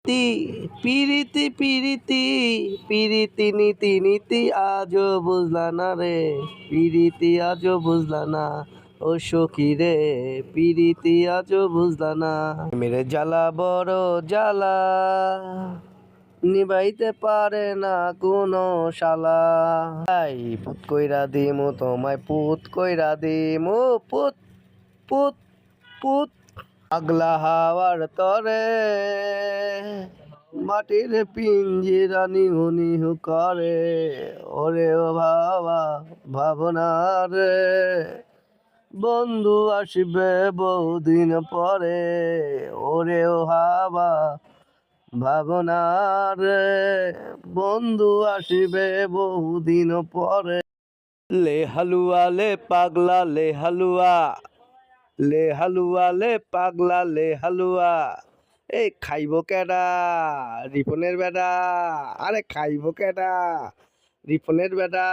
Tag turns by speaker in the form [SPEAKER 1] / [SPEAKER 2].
[SPEAKER 1] তি পিরিতি পিরিতি পিরিতি নীতি নীতি আজও বুঝলা না রে, পিরিতি আজও বুঝলা না ও সখী রে, পিরিতি আজও বুঝলা না। মেরে জ্বালা বড় জ্বালা, নিবাইতে পারে না কোনো শালা। পুত কইরা দিমু তোমায়, পুত কইরা দিমু, পুত পুত পুত। পাগলা হাওয়ার তরে মাটির পিঞ্জিরা নিহু নিহু করে, ওরে ও ভাবা ভাবনা রে, বন্ধু আসবে বহুদিন পরে, ওরে ও হাওয়া ভাবনা রে, বন্ধু আসবে বহুদিন পরে। লে হালুয়া লে পাগলা লে হালুয়া, লে হালুয়া লে পাগলা লে হালুয়া। এই খাইব কেডা রিপনের বেডা, আরে খাইব কেডা রিপনের বেডা।